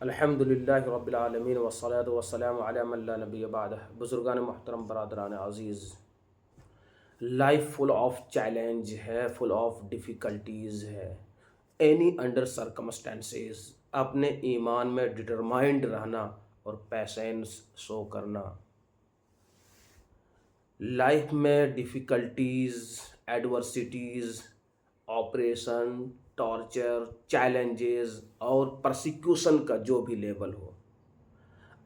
الحمدللہ رب العالمین والصلاۃ والسلام علی من لا نبی بعدہ۔ بزرگان محترم، برادران عزیز، لائف فل آف چیلنج ہے، فل آف ڈیفیکلٹیز ہے۔ اینی انڈر سرکمسٹانسز اپنے ایمان میں ڈٹرمائنڈ رہنا اور پیشنس شو کرنا۔ لائف میں difficulties, adversities, operation, torture, challenges اور پرسیکیوشن کا جو بھی لیول ہو،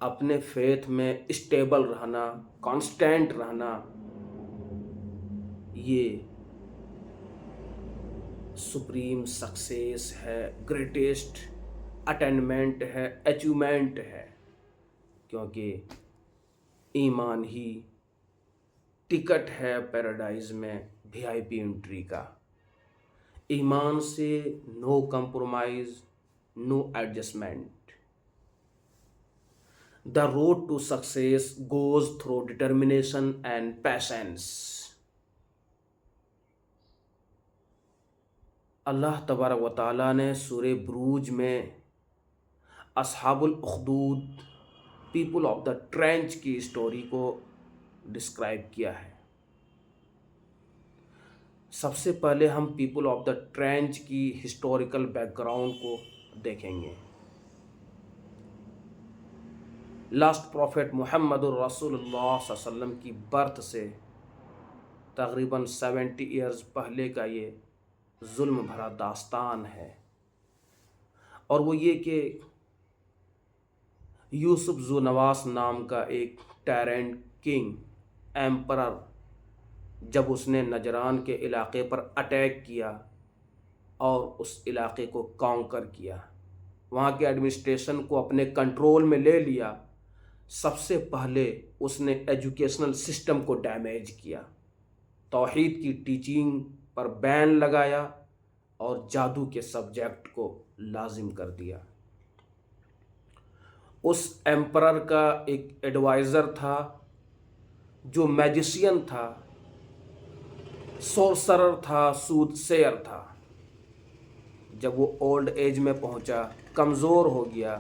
اپنے فیتھ میں اسٹیبل رہنا، کانسٹینٹ رہنا، یہ سپریم سکسیس ہے، گریٹسٹ اٹینمنٹ ہے، اچیومنٹ ہے، کیونکہ ایمان ہی ٹکٹ ہے پیراڈائز میں وی آئی پی انٹری کا۔ ایمان سے no compromise, no adjustment. The road to success goes through determination and patience. اللہ تبارک و تعالیٰ نے سورہ بروج میں اصحاب الاخدود، پیپل آف دا ٹرینچ کی اسٹوری کو ڈسکرائب کیا ہے۔ سب سے پہلے ہم پیپل آف دا ٹرینچ کی ہسٹوریکل بیک گراؤنڈ کو دیکھیں گے۔ لاسٹ پروفیٹ محمد الرسول اللہ صلی اللہ علیہ وسلم کی برتھ سے تقریباً 70 ایئرز پہلے کا یہ ظلم بھرا داستان ہے، اور وہ یہ کہ یوسف ذو نواس نام کا ایک ٹائرنٹ کنگ، ایمپرر، جب اس نے نجران کے علاقے پر اٹیک کیا اور اس علاقے کو کانکر کیا، وہاں کے ایڈمنسٹریشن کو اپنے کنٹرول میں لے لیا، سب سے پہلے اس نے ایجوکیشنل سسٹم کو ڈیمیج کیا، توحید کی ٹیچنگ پر بین لگایا اور جادو کے سبجیکٹ کو لازم کر دیا۔ اس ایمپرر کا ایک ایڈوائزر تھا جو میجیشین تھا، سورسرر تھا، سود سیر تھا۔ جب وہ اولڈ ایج میں پہنچا، کمزور ہو گیا،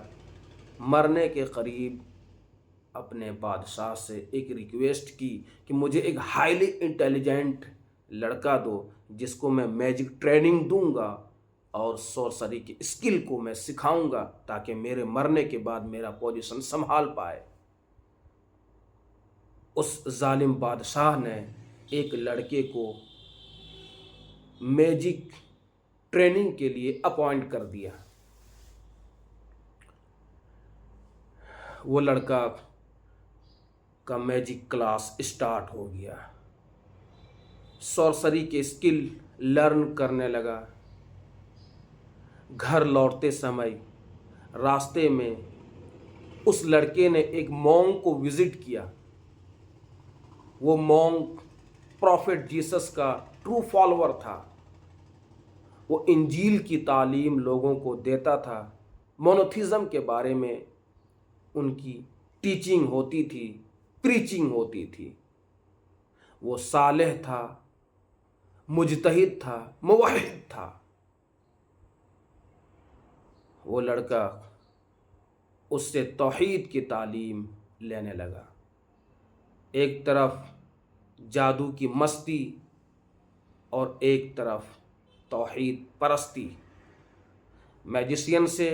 مرنے کے قریب، اپنے بادشاہ سے ایک ریکویسٹ کی کہ مجھے ایک ہائیلی انٹیلیجنٹ لڑکا دو جس کو میں میجک ٹریننگ دوں گا اور سورسری کی اسکل کو میں سکھاؤں گا تاکہ میرے مرنے کے بعد میرا پوزیشن سنبھال پائے۔ اس ظالم بادشاہ نے ایک لڑکے کو میجک ٹریننگ کے لیے اپوائنٹ کر دیا۔ وہ لڑکا کا میجک کلاس اسٹارٹ ہو گیا، سورسری کے اسکل لرن کرنے لگا۔ گھر لوٹتے سمے راستے میں اس لڑکے نے ایک مونک کو وزٹ کیا۔ وہ مونک پروفٹ جیسس کا ٹرو فالوور تھا۔ وہ انجیل کی تعلیم لوگوں کو دیتا تھا، مونوتھیزم کے بارے میں ان کی ٹیچنگ ہوتی تھی، پریچنگ ہوتی تھی۔ وہ صالح تھا، مجتہد تھا، موحد تھا۔ وہ لڑکا اس سے توحید کی تعلیم لینے لگا۔ ایک طرف جادو کی مستی اور ایک طرف توحید پرستی۔ میجیشین سے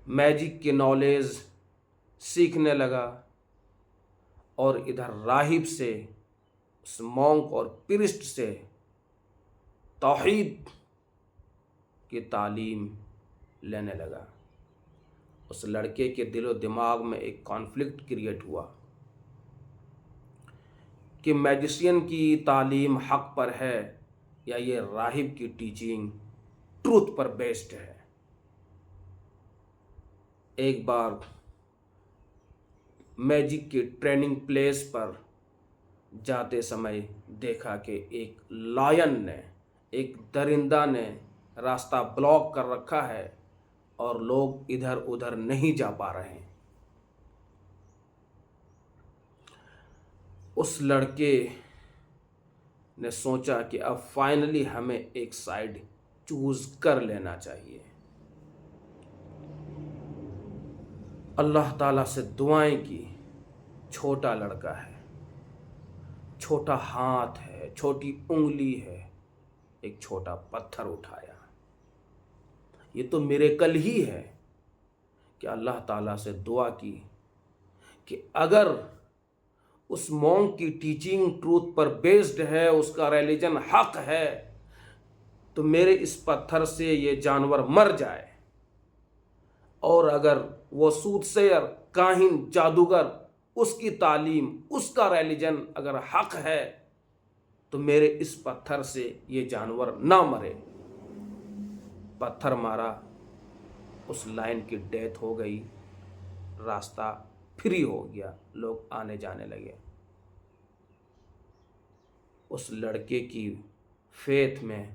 میجک کی نالج سیکھنے لگا اور ادھر راہب سے، اس مونک اور پرسٹ سے توحید کی تعلیم لینے لگا۔ اس لڑکے کے دل و دماغ میں ایک کانفلکٹ کریٹ ہوا کہ میجیشین کی تعلیم حق پر ہے یا یہ راہب کی ٹیچنگ ٹروتھ پر بیسڈ ہے۔ ایک بار میجک کی ٹریننگ پلیس پر جاتے سمے دیکھا کہ ایک لائن نے، ایک درندہ نے راستہ بلاک کر رکھا ہے اور لوگ ادھر ادھر نہیں جا پا رہے ہیں۔ اس لڑکے نے سوچا کہ اب فائنلی ہمیں ایک سائیڈ چوز کر لینا چاہیے۔ اللہ تعالیٰ سے دعائیں کی، چھوٹا لڑکا ہے، چھوٹا ہاتھ ہے، چھوٹی انگلی ہے، ایک چھوٹا پتھر اٹھایا۔ یہ تو میریکل ہی ہے کہ اللہ تعالیٰ سے دعا کی کہ اگر اس مونک کی ٹیچنگ ٹروتھ پر بیسڈ ہے، اس کا ریلیجن حق ہے، تو میرے اس پتھر سے یہ جانور مر جائے، اور اگر وہ سوتسیر، کاہن، جادوگر، اس کی تعلیم، اس کا ریلیجن اگر حق ہے تو میرے اس پتھر سے یہ جانور نہ مرے۔ پتھر مارا، اس لائن کی ڈیتھ ہو گئی، راستہ فری ہو گیا، لوگ آنے جانے لگے۔ اس لڑکے کی فیتھ میں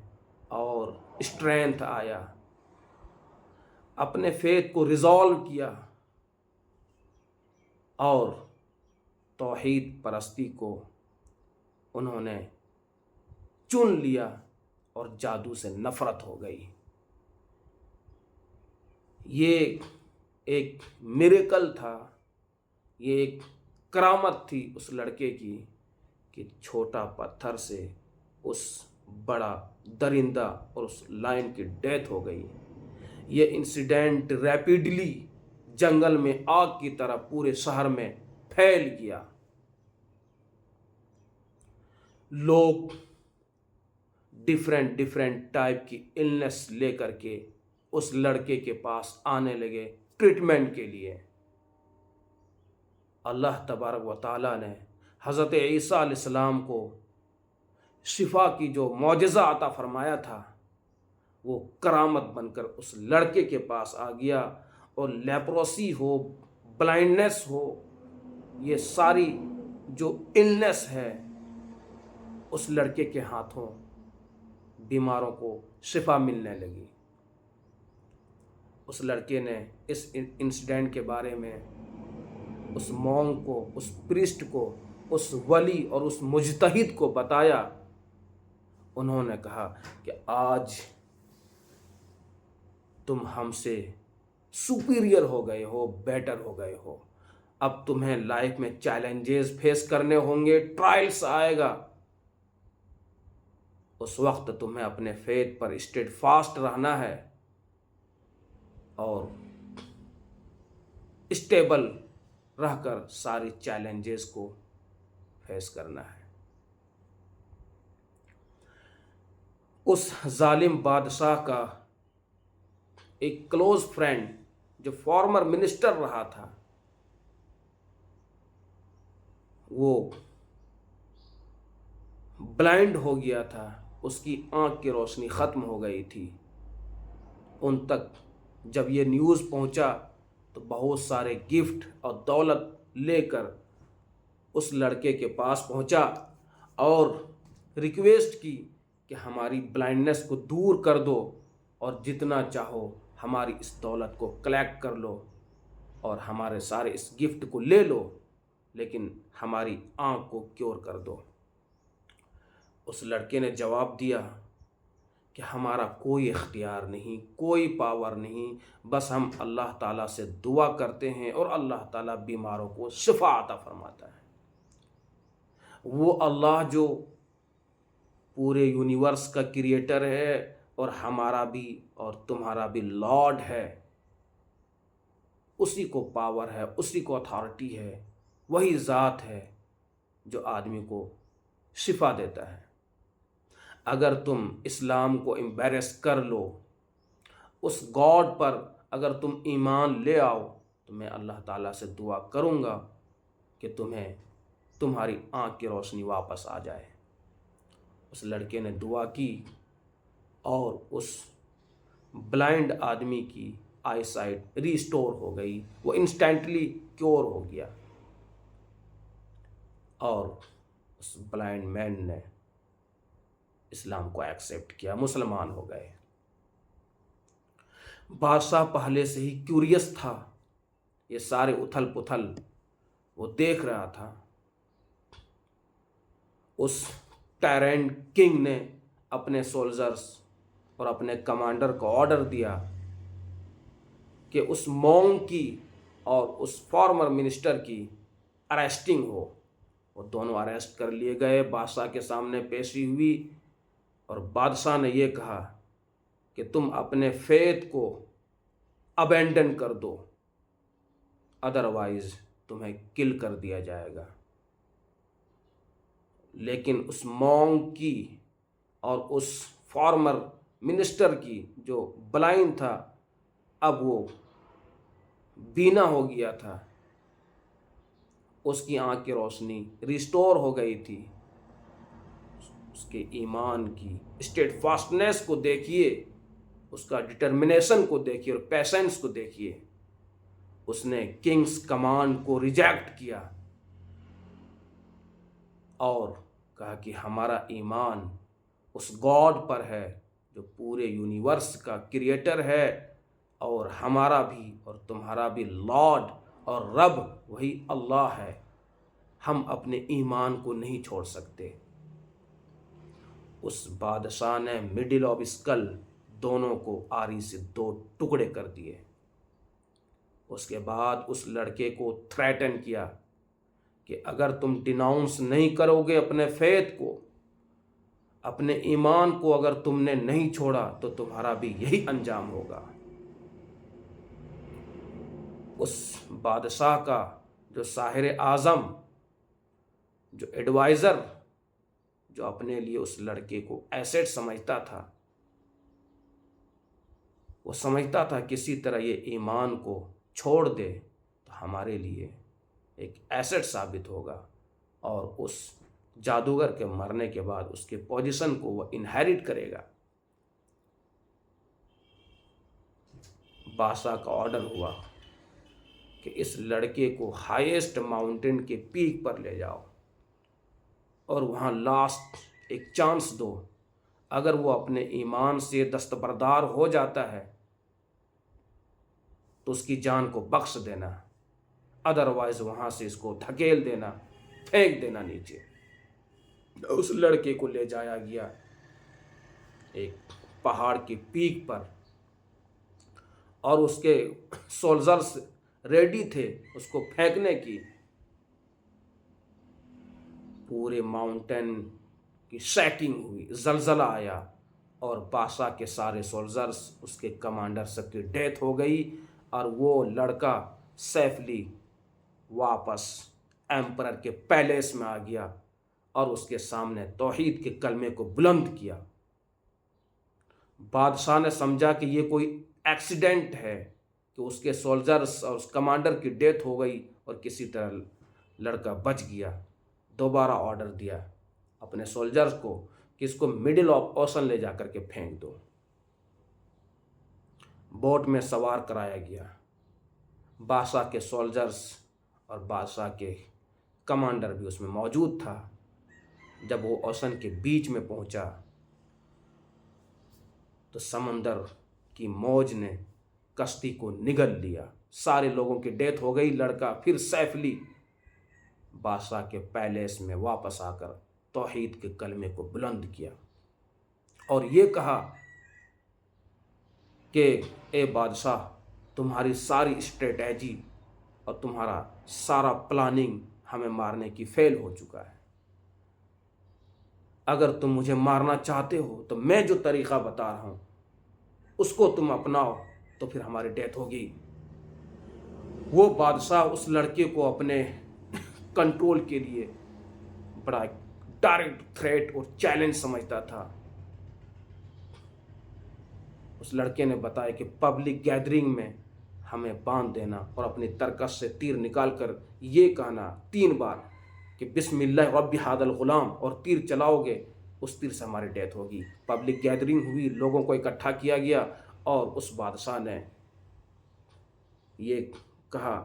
اور اسٹرینتھ آیا، اپنے فیتھ کو ریزالو کیا اور توحید پرستی کو انہوں نے چن لیا اور جادو سے نفرت ہو گئی۔ یہ ایک میریکل تھا، یہ ایک کرامت تھی اس لڑکے کی کہ چھوٹا پتھر سے اس بڑا درندہ اور اس لائن کی ڈیتھ ہو گئی۔ یہ انسیڈنٹ ریپیڈلی جنگل میں آگ کی طرح پورے شہر میں پھیل گیا۔ لوگ ڈیفرنٹ ٹائپ کی النس لے کر کے اس لڑکے کے پاس آنے لگے ٹریٹمنٹ کے لیے۔ اللہ تبارک و تعالیٰ نے حضرت عیسیٰ علیہ السلام کو شفا کی جو معجزہ عطا فرمایا تھا، وہ کرامت بن کر اس لڑکے کے پاس آ گیا، اور لیپروسی ہو، بلائنڈنس ہو، یہ ساری جو النس ہے اس لڑکے کے ہاتھوں بیماروں کو شفا ملنے لگی۔ اس لڑکے نے اس انسیڈنٹ کے بارے میں اس مونک کو، اس پریسٹ کو، اس ولی اور اس مجتہد کو بتایا۔ انہوں نے کہا کہ آج تم ہم سے سپیریئر ہو گئے ہو، بیٹر ہو گئے ہو، اب تمہیں لائف میں چیلنجز فیس کرنے ہوں گے، ٹرائلز آئے گا، اس وقت تمہیں اپنے فیتھ پر اسٹیڈ فاسٹ رہنا ہے اور اسٹیبل رہ کر ساری چیلنجز کو فیس کرنا ہے۔ اس ظالم بادشاہ کا ایک کلوز فرینڈ جو فارمر منسٹر رہا تھا، وہ بلائنڈ ہو گیا تھا، اس کی آنکھ کی روشنی ختم ہو گئی تھی۔ ان تک جب یہ نیوز پہنچا تو بہت سارے گفٹ اور دولت لے کر اس لڑکے کے پاس پہنچا اور ریکویسٹ کی کہ ہماری بلائنڈنس کو دور کر دو، اور جتنا چاہو ہماری اس دولت کو کلیکٹ کر لو اور ہمارے سارے اس گفٹ کو لے لو، لیکن ہماری آنکھ کو کیور کر دو۔ اس لڑکے نے جواب دیا کہ ہمارا کوئی اختیار نہیں، کوئی پاور نہیں، بس ہم اللہ تعالیٰ سے دعا کرتے ہیں اور اللہ تعالیٰ بیماروں کو شفا عطا فرماتا ہے۔ وہ اللہ جو پورے یونیورس کا کریٹر ہے اور ہمارا بھی اور تمہارا بھی لارڈ ہے، اسی کو پاور ہے، اسی کو اتھارٹی ہے، وہی ذات ہے جو آدمی کو شفا دیتا ہے۔ اگر تم اسلام کو امبیرس کر لو، اس گاڈ پر اگر تم ایمان لے آؤ، تو میں اللہ تعالیٰ سے دعا کروں گا کہ تمہیں تمہاری آنکھ کی روشنی واپس آ جائے۔ اس لڑکے نے دعا کی اور اس بلائنڈ آدمی کی آئی سائٹ ریسٹور ہو گئی، وہ انسٹنٹلی کیور ہو گیا، اور اس بلائنڈ مین نے اسلام کو ایکسیپٹ کیا، مسلمان ہو گئے۔ بادشاہ پہلے سے ہی کیوریس تھا، یہ سارے اتھل پتھل وہ دیکھ رہا تھا۔ اس ٹائرنٹ کنگ نے اپنے سولجرز اور اپنے کمانڈر کو آرڈر دیا کہ اس مونک کی اور اس فارمر منسٹر کی اریسٹنگ ہو۔ وہ دونوں اریسٹ کر لیے گئے، بادشاہ کے سامنے پیشی ہوئی، اور بادشاہ نے یہ کہا کہ تم اپنے فیتھ کو ابینڈن کر دو، ادروائز تمہیں کل کر دیا جائے گا۔ لیکن اس مونک کی اور اس فارمر منسٹر کی جو بلائنڈ تھا، اب وہ بینا ہو گیا تھا، اس کی آنکھ کی روشنی ریسٹور ہو گئی تھی۔ اس کے ایمان کی اسٹیٹ فاسٹنس کو دیکھیے، اس کا ڈٹرمنیشن کو دیکھیے اور پیشنس کو دیکھیے۔ اس نے کنگز کمانڈ کو ریجیکٹ کیا اور کہا کہ ہمارا ایمان اس گاڈ پر ہے جو پورے یونیورس کا کریٹر ہے، اور ہمارا بھی اور تمہارا بھی لارڈ اور رب وہی اللہ ہے۔ ہم اپنے ایمان کو نہیں چھوڑ سکتے۔ اس بادشاہ نے مڈل آف اسکل دونوں کو آری سے 2 ٹکڑے کر دیے۔ اس کے بعد اس لڑکے کو تھریٹن کیا کہ اگر تم ڈیناؤنس نہیں کرو گے اپنے فیتھ کو، اپنے ایمان کو اگر تم نے نہیں چھوڑا تو تمہارا بھی یہی انجام ہوگا۔ اس بادشاہ کا جو ساحر اعظم، جو ایڈوائزر، جو اپنے لیے اس لڑکے کو ایسٹ سمجھتا تھا، وہ سمجھتا تھا کسی طرح یہ ایمان کو چھوڑ دے تو ہمارے لیے ایک ایسٹ ثابت ہوگا، اور اس جادوگر کے مرنے کے بعد اس کے پوزیشن کو وہ انہیریٹ کرے گا۔ بادشاہ کا آرڈر ہوا کہ اس لڑکے کو ہائیسٹ ماؤنٹین کے پیک پر لے جاؤ اور وہاں لاسٹ ایک چانس دو۔ اگر وہ اپنے ایمان سے دستبردار ہو جاتا ہے تو اس کی جان کو بخش دینا، ادروائز وہاں سے اس کو دھکیل دینا، پھینک دینا نیچے۔ اس لڑکے کو لے جایا گیا ایک پہاڑ کی پیک پر، اور اس کے سولجرز ریڈی تھے اس کو پھینکنے کی۔ پورے ماؤنٹین کی شیکنگ ہوئی، زلزلہ آیا، اور بادشاہ کے سارے سولجرز، اس کے کمانڈر سب کی ڈیتھ ہو گئی، اور وہ لڑکا سیفلی واپس ایمپرر کے پیلیس میں آ گیا اور اس کے سامنے توحید کے کلمے کو بلند کیا۔ بادشاہ نے سمجھا کہ یہ کوئی ایکسیڈنٹ ہے کہ اس کے سولجرز اور اس کمانڈر کی ڈیتھ ہو گئی اور کسی طرح لڑکا بچ گیا۔ دوبارہ آرڈر دیا اپنے سولجرز کو کہ اس کو مڈل آف اوشن لے جا کر کے پھینک دو۔ بوٹ میں سوار کرایا گیا۔ بادشاہ کے سولجرز اور بادشاہ کے کمانڈر بھی اس میں موجود تھا۔ جب وہ اوشن کے بیچ میں پہنچا تو سمندر کی موج نے کشتی کو نگل لیا، سارے لوگوں کی ڈیتھ ہو گئی۔ لڑکا پھر سیفلی بادشاہ کے پیلیس میں واپس آ کر توحید کے کلمے کو بلند کیا اور یہ کہا کہ اے بادشاہ، تمہاری ساری اسٹریٹجی اور تمہارا سارا پلاننگ ہمیں مارنے کی فیل ہو چکا ہے۔ اگر تم مجھے مارنا چاہتے ہو تو میں جو طریقہ بتا رہا ہوں اس کو تم اپناؤ تو پھر ہماری ڈیتھ ہوگی۔ وہ بادشاہ اس لڑکے کو اپنے کنٹرول کے لیے بڑا ڈائریکٹ تھریٹ اور چیلنج سمجھتا تھا۔ اس لڑکے نے بتایا کہ پبلک گیدرنگ میں ہمیں باندھ دینا اور اپنی ترکش سے تیر نکال کر یہ کہنا 3 بار کہ بسم اللہ رب ھذا الغلام، اور تیر چلاؤ گے، اس تیر سے ہماری ڈیتھ ہوگی۔ پبلک گیدرنگ ہوئی، لوگوں کو اکٹھا کیا گیا اور اس بادشاہ نے یہ کہا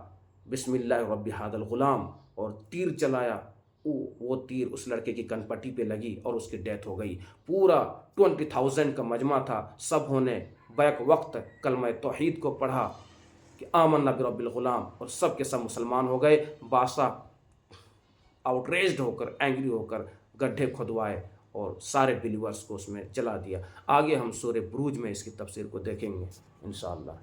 بسم اللہ رب ھذا الغلام اور تیر چلایا۔ وہ تیر اس لڑکے کی کن پٹی پہ لگی اور اس کی ڈیتھ ہو گئی۔ پورا 20,000 کا مجمع تھا، سب نے بیک وقت کلمہ توحید کو پڑھا کہ آمنا برب الغلام، اور سب کے سب مسلمان ہو گئے۔ بادشاہ آؤٹریجڈ ہو کر، اینگری ہو کر گڈھے کھدوائے اور سارے بلیورز کو اس میں جلا دیا۔ آگے ہم سورہ بروج میں اس کی تفسیر کو دیکھیں گے انشاءاللہ۔